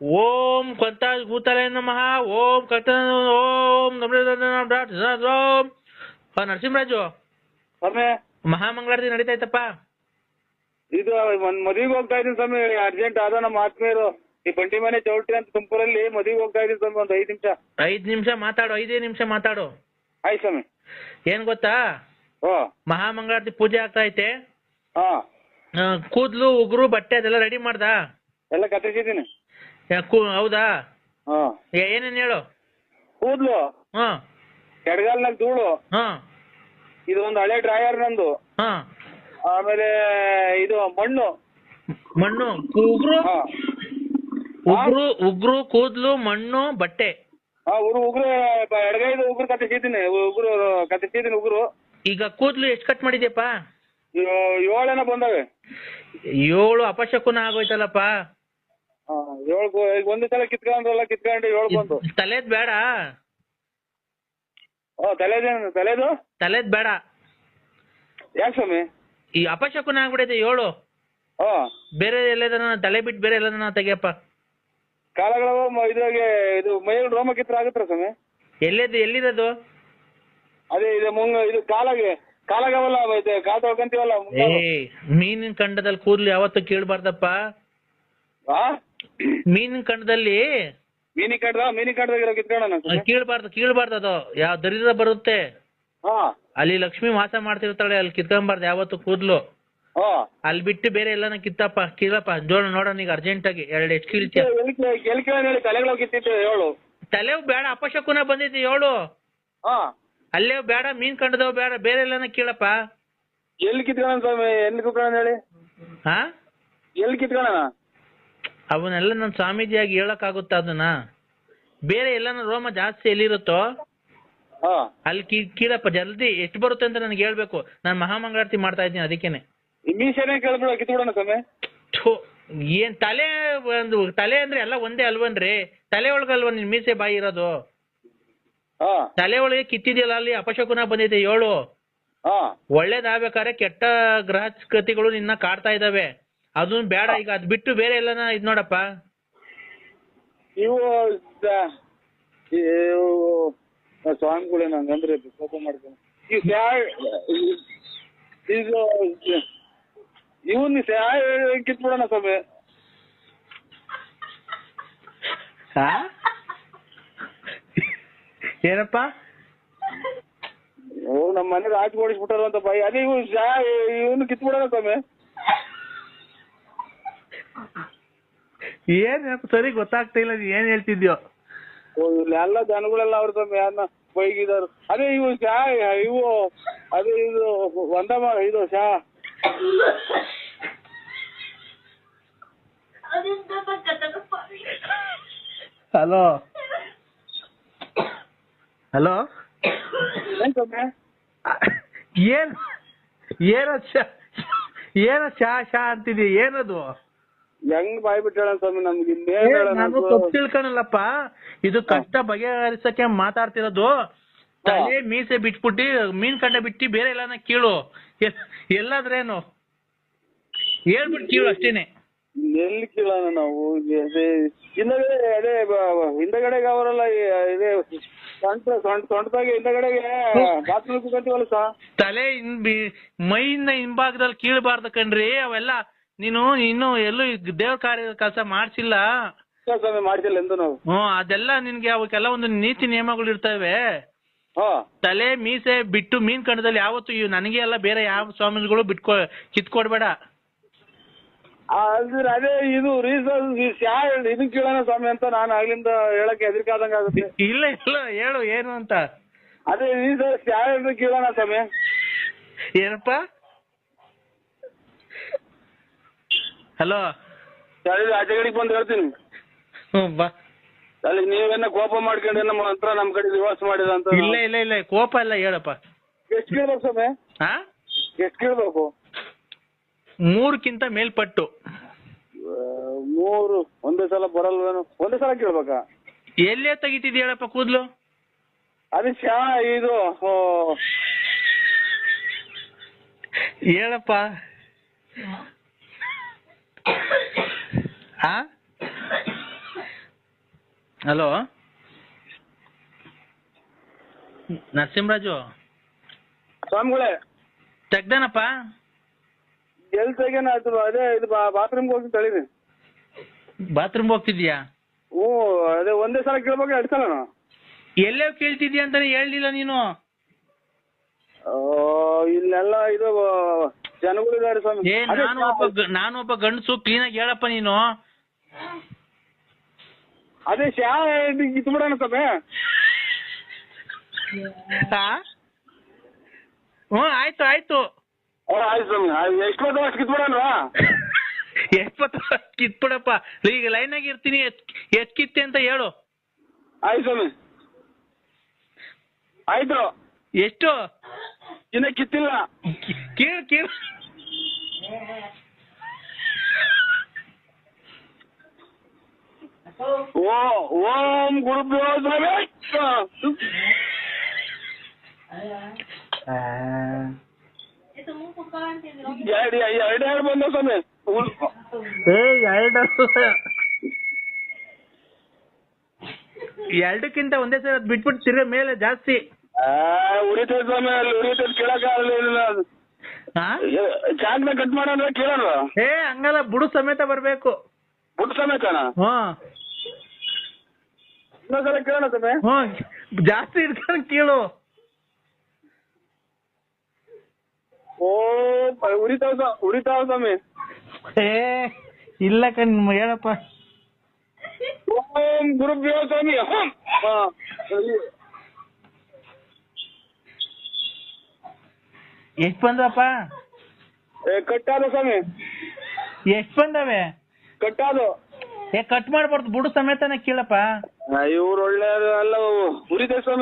ಓಂ ಕಂತ ಭೂತಲೇ ನಮಃ. ಓಂ ಕಂತ ಓಂ ಓಂ ನರಸಿಂಹರಾಜು ಸ್ವಾಮಿ ಮಹಾಮಂಗಳಾರತಿ ನಡೀತಾ ಇತ್ತಪ್ಪ. ಇದು ಒಂದ್ ಮದುವೆಗೆ ಹೋಗ್ತಾ ಇದೀನಿ ಸ್ವಾಮಿ, ಅರ್ಜೆಂಟ್ ಆದ ನಮ್ಮ ಆತ್ಮೀಯರು ಈ ಬಂಡಿ ಮನೆ ಚೌಲ್ಟ್ರಿ ಅಂತ ತುಮಕೂರಲ್ಲಿ ಮದುವೆಗೆ ಹೋಗ್ತಾ ಇದೀನಿ ಸ್ವಾಮಿ. ಒಂದ್ 5 ನಿಮಿಷ. 5 ನಿಮಿಷ ಮಾತಾಡು, 5 ನಿಮಿಷ ಮಾತಾಡು. ಆಯ್ತು ಸ್ವಾಮಿ. ಏನ್ ಗೊತ್ತಾ, ಓ ಮಹಾಮಂಗಳಾರತಿ ಪೂಜೆ ಆಗ್ತಾ ಐತೆ. ಹಾ ಕೂದ್ಲು ಉಗುರು ಬಟ್ಟೆ ಅದೆಲ್ಲ ರೆಡಿ ಮಾಡ್ದ? ಎಲ್ಲ ಕತ್ತಿಸಿದ್ದೀನಿ. ಹೌದಾ? ಹಾ ಏನೇನ್ ಹೇಳು. ಕೂದ್ಲು, ಹಾ ಎಡಗಾಲ್ನಾಗ ಧೂಳು, ಹಾ ಇದು ಒಂದು ಹಳೆ ಡ್ರಾಯರ್ ನಂದು, ಹಾ ಆಮೇಲೆ ಇದು ಮಣ್ಣು, ಉಗುರು, ಹಾ ಉಗುರು ಕೂದ್ಲು ಮಣ್ಣು ಬಟ್ಟೆ. ಹಾ ಉಗುರು ಎಡಗೈದು ಉಗುರು ಕತ್ತಿಸಿದ್ದೀನಿ, ಉಗುರು. ಈಗ ಕೂದ್ಲು ಎಷ್ಟು ಕಟ್ ಮಾಡಿದ್ಯಪ್ಪ? 7 ಬಂದವೆ. 7 ಅಪಶಕುನ ಆಗೋಯ್ತಲ್ಲಪ್ಪ. 7 ಒಂದೇ ಸಲ ಕಿತ್ಕೊಂಡು 7 ಬಂದು. ತಲೆದ್ ಬೇಡ. ತಲೆದು ಬೇಡ. ಯಾಕೆ ಸ್ವಾಮಿ? ಈ ಅಪಶಕುನ ಆಗ್ಬಿಡೈತೆ 7. ಬೇರೆ ಎಲ್ಲದನ್ನ ತಲೆ ಬಿಟ್ಟು ಬೇರೆ ಎಲ್ಲದನ್ನ ತೆಗಿಯಪ್ಪ. ಕಾಲಗಳು ಇದ್ರಾಗೆ ಇದು ಮೈಯಲ್ಲಿ ರೋಮ ಕಿತ್ರ ಆಗುತ್ತಾ ಸ್ವಾಮಿ? ಎಲ್ಲಿರೋದು? ಅದೇ ಇದು ಇದು ಕಾಲಾಗವಲ್ಲ, ಕಾಲ್ ತೊಳ್ಕೊಂತೀವಲ್ಲ. ಮೀನಿನ ಕಂಡದಲ್ಲಿ ಕೂದ್ಲು ಯಾವತ್ತೂ ಕೀಳ್ಬಾರ್ದಪ್ಪ. ಮೀನಿನ ಕಂಡದಲ್ಲಿ ಮೀನಿಕಂಡದಾಗ ಕಿತ್ಕೊಳ್ಳೋಣ. ಕೀಳ್ಬಾರ್ದು ಅದು. ಯಾವ ದರಿದ್ರ ಬರುತ್ತೆ ಅಲ್ಲಿ ಲಕ್ಷ್ಮಿ ವಾಸ ಮಾಡ್ತಿರ್ತಾಳೆ, ಅಲ್ಲಿ ಕಿತ್ಕೊಂಬಾರ್ದು ಯಾವತ್ತು ಕೂದ್ಲು. ಅಲ್ಲಿ ಬಿಟ್ಟು ಬೇರೆ ಎಲ್ಲಾನ ಕೀಳಪ್ಪ. ಜೋಳ ನೋಡೋಣ ಈಗ ಅರ್ಜೆಂಟ್ ಆಗಿ 2 ಎಷ್ಟು ಕೀಳ್ತೀಯ? ತಲೆ ಬೇಡ, ಅಪಶಕುನ ಬಂದೈತಿ 7. ಅಲ್ಲೇ ಬೇಡ, ಮೀನ್ ಕಂಡದವ್ ಬೇಡ, ಬೇರೆ ಎಲ್ಲಾನ ಕೀಳಪ್ಪ. ಎಲ್ಲಿ ಕಿತ್ಕೊಳ್ಳೋಣ ಸ್ವಾಮಿ? ಎಲ್ಲಿ ಕಿತ್ಕೊಳ್ಳೋಣ ಹೇಳಿ? ಎಲ್ಲಿ ಕಿತ್ಕೊಳ್ಳೋಣ? ಅವನ್ನೆಲ್ಲ ನನ್ ಸ್ವಾಮೀಜಿಯಾಗಿ ಹೇಳಕ್ ಆಗುತ್ತ ಅದನ್ನ? ಬೇರೆ ಎಲ್ಲಾನ ರೋಮ ಜಾಸ್ತಿ ಎಲ್ಲಿರುತ್ತೋ ಅಲ್ಲಿ ಕೀಳಪ್ಪ. ಜಲ್ದಿ ಎಷ್ಟು ಬರುತ್ತೆ ಅಂತ ನನಗೆ ಹೇಳ್ಬೇಕು. ನಾನು ಮಹಾಮಂಗಳಾರತಿ ಮಾಡ್ತಾ ಇದ್ದೀನಿ, ಅದಕ್ಕೇನೆ. ಏನ್ ತಲೆ ಅಂದ್ರೆ ಎಲ್ಲ ಒಂದೇ ಅಲ್ವನ್ರಿ? ತಲೆ ಒಳಗಲ್ವ ನಿನ್ ಮೀಸೆ ಬಾಯಿ ಇರೋದು? ತಲೆ ಒಳಗೆ ಕಿತ್ತಿದೆಯಲ್ಲ, ಅಲ್ಲಿ ಅಪಶಕುನ ಬಂದಿದೆ 7. ಒಳ್ಳೇದಾಗ್ಬೇಕಾದ್ರೆ ಕೆಟ್ಟ ಗ್ರಹಗತಿಗಳು ನಿನ್ನ ಕಾಡ್ತಾ ಇದಾವೆ, ಅದನ್ನ ಬೇಡ. ಈಗ ಅದ್ ಬಿಟ್ಟು ಬೇರೆ ಎಲ್ಲಾನ ಇದ್ ನೋಡಪ್ಪ. ಇವು ಸ್ವಾಮಿಗಳೇ ನಂಗಂದ್ರೆ ಕೋಪ ಮಾಡ್ಕೊಂಡು ಇವನ್ ಕಿತ್ಬಿಡೋಣ ಸ್ವಾಮಿ. ಏನಪ್ಪ? ನಮ್ಮ ಮನೆ ರಾಜ್ ಓಡಿಸ್ಬಿಟ್ಟಾರ ಅಂತ ಬಾಯಿ. ಅದೇ ಇವನು ಕಿತ್ಬಿಡೋಣ ಸ್ವಾಮಿ. ಏನ್ ಸರಿ ಗೊತ್ತಾಗ್ತಾ ಇಲ್ಲ, ನೀ ಏನ್ ಹೇಳ್ತಿದ್ಯೋ? ಎಲ್ಲ ಜನಗಳೆಲ್ಲ ಅವ್ರ ಸ್ವಾಮಿ ಯಾರನ್ನ ಬೈಗಿದಾರು. ಅದೇ ಇವು ಅದೇ ಇದು ಇದು ಹಲೋ ಏನೋ ಶಾ ಅಂತಿದ್ಯ? ಏನದು? ಹೆಂಗ್ ಬಾಯ್ ಬಿಟ್ಟಾಳ ಸ್ವಾಮಿ ನಮ್ಗೆ? ನಾನು ತಪ್ಪು ತಿಳ್ಕೊಳಲ್ಲಪ್ಪ, ಇದು ಕಷ್ಟ ಬಗೆಹರಿಸಕ್ಕೆ ಮಾತಾಡ್ತಿರೋದು. ತಲೆ ಮೀಸೆ ಬಿಟ್ಬಿಟ್ಟು ಮೀನ್ ಕಂಡ ಬಿಟ್ಟು ಬೇರೆ ಎಲ್ಲಾನ ಕೀಳು. ಎಲ್ಲಾದ್ರೇನು ಹೇಳ್ಬಿಟ್ಟು ಕೀಳು ಅಷ್ಟೇನೆ. ಎಲ್ಲಿ ಕೀಳೋಣ ನಾವು? ಹಿಂದಗಡೆ ಅದೇ ಹಿಂದಗಡೆಗೆ ಅವರೆಲ್ಲ ಇದೇ ಸೊಂಟದಾಗೆ ಹಿಂದಗಡೆಗೆ ಬಾತ್ರೂಮ್ ಕುತ್ಕೊಂತೀವಲ್ಲ ಸಾ. ತಲೆ ಮೈಯಿಂದ ಹಿಂಭಾಗದಲ್ಲಿ ಕೀಳ್ಬಾರ್ದು ಕಣ್ರಿ. ಅವೆಲ್ಲ ನೀನು ಇನ್ನು ಎಲ್ಲೂ ದೇವ್ರ ಕಾರ್ಯ ಕೆಲಸ ಮಾಡ್ಸಿಲ್ಲ. ಮಾಡ್ಸಿಲ್ಲ ಎಂದು ನಾವು. ಅದೆಲ್ಲ ನಿನ್ಗೆ ಅವಕ್ಕೆಲ್ಲ ಒಂದು ನೀತಿ ನಿಯಮಗಳು ಇರ್ತವೆ. ತಲೆ ಮೀಸೆ ಬಿಟ್ಟು ಮೀನ್ ಕಂಡದಲ್ಲಿ ಯಾವತ್ತು ನನಗೆ ಎಲ್ಲ ಬೇರೆ ಯಾವ ಸ್ವಾಮಿಗಳು ಕಿತ್ಕೊಡ್ಬೇಡ. ಅದೇ ಇದು ಇದನ್ ಕೇಳೋಣ ಸ್ವಾಮಿ ಅಂತ ನಾನು ಆಗ್ಲಿಂದ ಹೇಳಕ್ಕೆ ಹೆದರಿಕಾದಂಗ ಆಗುತ್ತೆ. ಇಲ್ಲ ಹೇಳು ಏನು ಅಂತ. ಅದೇ ಕೇಳೋಣ ಸ್ವಾಮಿ. ಏನಪ್ಪ? ಹಲೋ, ಆಚೆಗಡೆಗೆ ಬಂದು ಹೇಳ್ತೀನಿ. ಬಾ. ಅಲ್ಲಿ ನೀವೇನ ಕೋಪ ಮಾಡ್ಕೊಂಡ್ರೆ ನಮ್ಮ ಹತ್ರ ನಮ್ ಕಡೆ ದಿವಾಸ ಮಾಡಿದ ಅಂತ. ಇಲ್ಲ ಕೋಪ ಇಲ್ಲ, ಹೇಳಪ್ಪ. ಎಷ್ಟು ಕೇಳ್ಬೇಕು ಸ್ವಾಮಿ? ಎಷ್ಟು ಕೇಳ್ಬೇಕು? 3ಕ್ಕಿಂತ ಮೇಲ್ಪಟ್ಟು. 3 ಒಂದೇ ಸಲ ಬರಲ್ವೇನು? ಒಂದೇ ಸಲ ಕೇಳ್ಬೇಕಾ? ಎಲ್ಲೇ ತೆಗಿತಿದ್ಯ ಹೇಳಪ್ಪ ಕೂದ್ಲು? ಅದೇ ಇದು ಹೇಳಪ್ಪ. ಹಲೋ ನರಸಿಂಹರಾಜು ಸ್ವಾಮಿಗಳೇ ತೆಗ್ದಾನಪ್ಪ. ಎಲ್ಲಿ ತೆಗ್ಯಾನ? ಅದು ಅದೇ ಇದು ಬಾತ್ರೂಮ್ಗೆ ಹೋಗಿ ತಳೀರಿ. ಬಾತ್ರೂಮ್ ಹೋಗ್ತಿದ್ಯಾ? ಹ್ಞೂ ಅದೇ ಒಂದೇ ಸಲ ಕೇಳ್ಬೇಕು, 2 ಸಲ? ಎಲ್ಲೇ ಕೇಳ್ತಿದ್ಯಾ ಅಂತಾನೆ ಹೇಳ್ಲಿಲ್ಲ ನೀನು. ಇಲ್ಲೆಲ್ಲ ಇದು ಜನಗಳಿದ್ದಾರೆ ಸ್ವಾಮಿ. ಏ ನಾನೊಬ್ಬ ಗಂಡಸು, ಕ್ಲೀನಾಗಿ ಹೇಳಪ್ಪ ನೀನು. ಅದೇ ಶಾ ಕಿತ್ಬಿಡೋಣ ಸ್ವಾಮಿ. ಹ್ಞೂ ಆಯ್ತು ಆಯ್ತು ಸ್ವಾಮಿ. ಎಷ್ಟು ಬಂದ ಅಷ್ಟು ಕಿತ್ಬಿಡೋಣ. ಕಿತ್ಬಿಡಪ್ಪ. ಈಗ ಲೈನಾಗಿ ಇರ್ತೀನಿ, ಎಷ್ಟ್ ಕಿತ್ತೆ ಅಂತ ಹೇಳು. ಆಯ್ತು ಸ್ವಾಮಿ. ಆಯ್ತು. ಎಷ್ಟು? ಇನ್ನ ಕಿತ್ತಿಲ್ಲ. ಕೇಳು ಓಂ ಗುರುಭ್ಯೋ ನಮಃ. ಎರಡು ಬಂದ ಸ್ವಾಮಿ. ಎರಡಕ್ಕಿಂತ ಒಂದೇ ಸಲ ಬಿಟ್ಬಿಟ್ಟು ತಿರ್ಗ ಮೇಲೆ ಜಾಸ್ತಿ ಉರಿತೈತೆ ಸ್ವಾಮಿ. ಅಲ್ಲಿ ಉರಿತೈತೆ ಕೇಳಕ್ ಚಾಕ್ನ ಕಟ್ ಮಾಡೋಣ ಕೇಳೋಣ. ಹಂಗಲ್ಲ, ಬುಡು ಸಮೇತ ಬರ್ಬೇಕು. ಬುಡು ಸಮೇತನ? ಇನ್ನೊಂದ್ಸಲ ಕೇಳೋಣ ಸ್ವಾಮಿ. ಜಾಸ್ತಿ ಇಟ್ಕೊಂಡು ಕೇಳು. ಉರಿತಾವ ಸ್ವಾಮಿ. ಇಲ್ಲ ಕಣ್ ಹೇಳಪ್ಪ. ಓಂ ಗುರುಭ್ಯೋ ಸ್ವಾಮಿ. ಎಷ್ಟ್ ಬಂದಪ್ಪ? ಕಟ್ಟಾದ ಸ್ವಾಮಿ. ಎಷ್ಟ್ ಬಂದವೆ? ಕಟ್ಟಾದು. ಕಟ್ ಮಾಡ್ಬಾರ್ದು, ಬುಡು ಸಮೇತನ ಕೇಳಪ್ಪ. ಇವ್ರು ಒಳ್ಳೆ ಅಲ್ಲ, ಉರಿದೆ ಸ್ವಾಮಿ.